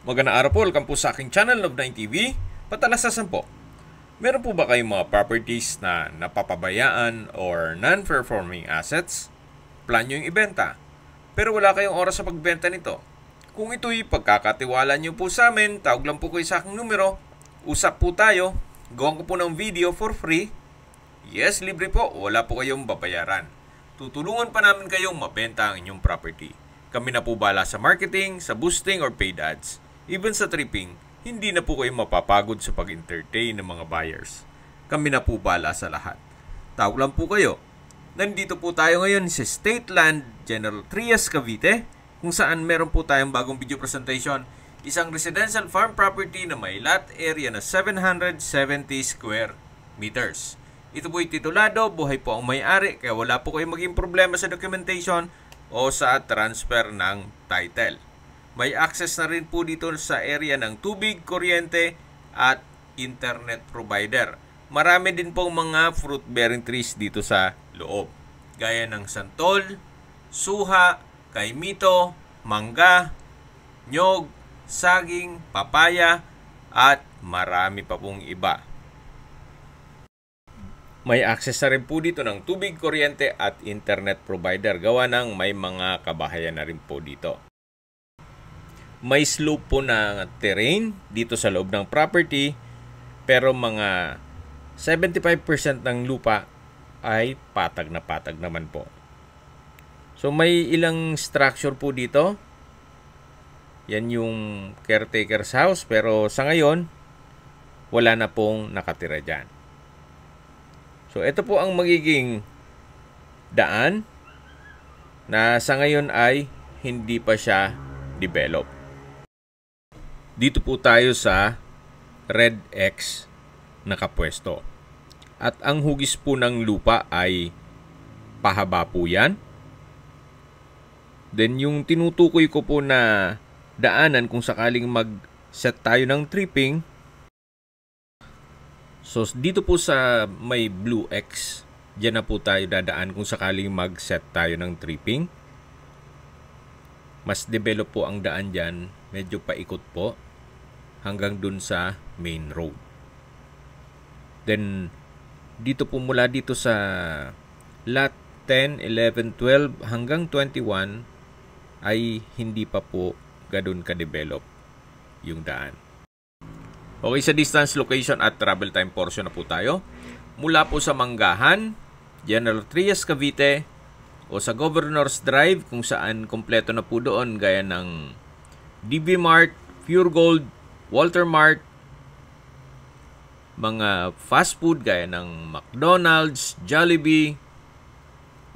Magandang araw po, welcome po sa aking channel, Love9 TV. Patalasasan po, meron po ba kayong mga properties na napapabayaan or non-performing assets? Plan nyo yung ibenta, pero wala kayong oras sa pagbenta nito. Kung ito'y pagkakatiwala nyo po sa amin, tawag lang po kayo sa aking numero, usap po tayo, gawan ko po ng video for free. Yes, libre po, wala po kayong babayaran. Tutulungan pa namin kayong mabenta ang inyong property. Kami na po bala sa marketing, sa boosting or paid ads. Even sa tripping, hindi na po kayo mapapagod sa pag-entertain ng mga buyers. Kami na po bala sa lahat. Tawag lang po kayo. Nandito po tayo ngayon sa State Land, General Trias, Cavite, kung saan meron po tayong bagong video presentation. Isang residential farm property na may lot area na 770 square meters. Ito po'y titulado, buhay po ang may-ari, kaya wala po kayong maging problema sa documentation o sa transfer ng title. May access na rin po dito sa area ng tubig, kuryente at internet provider. Marami din pong mga fruit-bearing trees dito sa loob. Gaya ng santol, suha, kaimito, mangga, nyog, saging, papaya at marami pa pong iba. May access na rin po dito ng tubig, kuryente at internet provider. Gawa ng may mga kabahayan na rin po dito. May slope po na terrain dito sa loob ng property, pero mga 75% ng lupa ay patag naman po. So may ilang structure po dito. Yan yung caretaker's house, pero sa ngayon wala na pong nakatira dyan. So ito po ang magiging daan na sa ngayon ay hindi pa siya develop. Dito po tayo sa Red X nakapwesto. At ang hugis po ng lupa ay pahaba po yan. Then yung tinutukoy ko po na daanan kung sakaling mag-set tayo ng tripping. So dito po sa may blue X, dyan na po tayo dadaan kung sakaling mag-set tayo ng tripping. Mas develop po ang daan dyan, medyo paikot po hanggang dun sa main road. Then dito po mula dito sa lot 10, 11, 12 hanggang 21 ay hindi pa po ganun ka-develop yung daan. Okay, sa distance, location at travel time portion na po tayo. Mula po sa Manggahan, General Trias, Cavite, o sa Governor's Drive kung saan kompleto na po doon gaya ng DB Mart, Pure Gold, Walter Mart, mga fast food gaya ng McDonald's, Jollibee,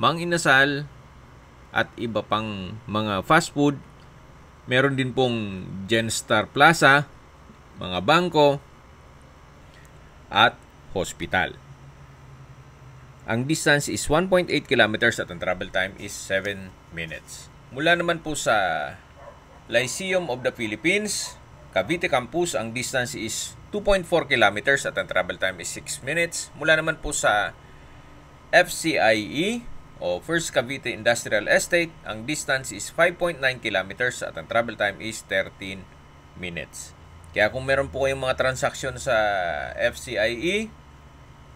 Mang Inasal, at iba pang mga fast food. Meron din pong Genstar Plaza, mga bangko, at hospital. Ang distance is 1.8 kilometers at ang travel time is 7 minutes. Mula naman po sa Lyceum of the Philippines, Cavite Campus, ang distance is 2.4 kilometers at ang travel time is 6 minutes. Mula naman po sa FCIE o First Cavite Industrial Estate, ang distance is 5.9 kilometers at ang travel time is 13 minutes. Kaya kung meron po kayong mga transaksyon sa FCIE,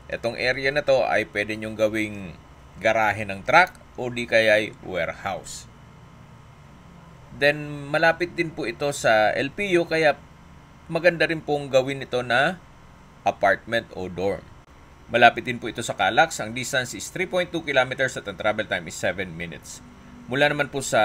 itong area na to ay pwede nyong gawing garahe ng truck o di kaya ay warehouse. Then malapit din po ito sa LPU, kaya maganda rin pong gawin ito na apartment o dorm. Malapit din po ito sa Calax. Ang distance is 3.2 kilometers at ang travel time is 7 minutes. Mula naman po sa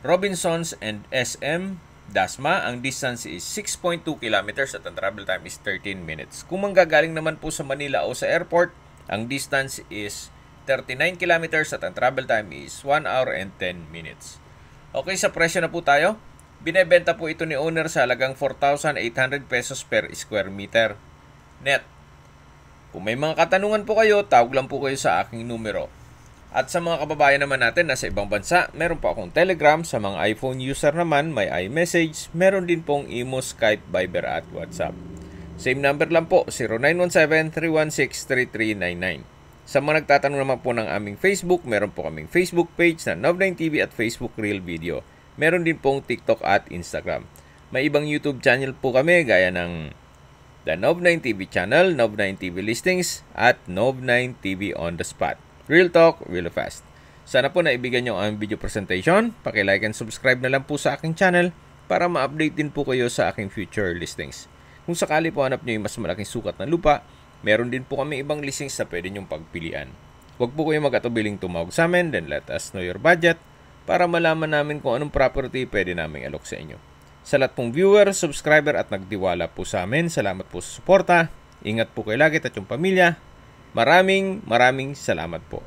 Robinsons and SM Dasma, ang distance is 6.2 kilometers at ang travel time is 13 minutes. Kung manggagaling naman po sa Manila o sa airport, ang distance is 39 kilometers at ang travel time is 1 hour and 10 minutes. Okay, sa presyo na po tayo. Binebenta po ito ni owner sa halagang 4,800 pesos per square meter net. Kung may mga katanungan po kayo, tawag lang po kayo sa aking numero. At sa mga kababayan naman natin nasa ibang bansa, meron po akong Telegram. Sa mga iPhone user naman, may iMessage. Meron din pong Imo, Skype, Viber at WhatsApp. Same number lang po, 0917-316-3399. Sa mga nagtatanong naman po ng aming Facebook, meron po kaming Facebook page na Love9 TV at Facebook Reel Video. Meron din pong TikTok at Instagram. May ibang YouTube channel po kami gaya ng The Nov9 TV channel, Nov9 TV Listings, at Nov9 TV On The Spot. Real talk, real fast. Sana po naibigan nyo ang video presentation. Paki-like and subscribe na lang po sa aking channel para ma-update din po kayo sa aking future listings. Kung sakali po hanap nyo yung mas malaking sukat na lupa, meron din po kami ibang listings na pwede nyong pagpilian. Huwag po kayo mag-atubiling tumawag sa amin, then let us know your budget para malaman namin kung anong property pwede naming alok sa inyo. Sa lahat pong viewer, subscriber at nagtiwala po sa amin, salamat po sa suporta. Ingat po kayo lagi at yung pamilya. Maraming salamat po.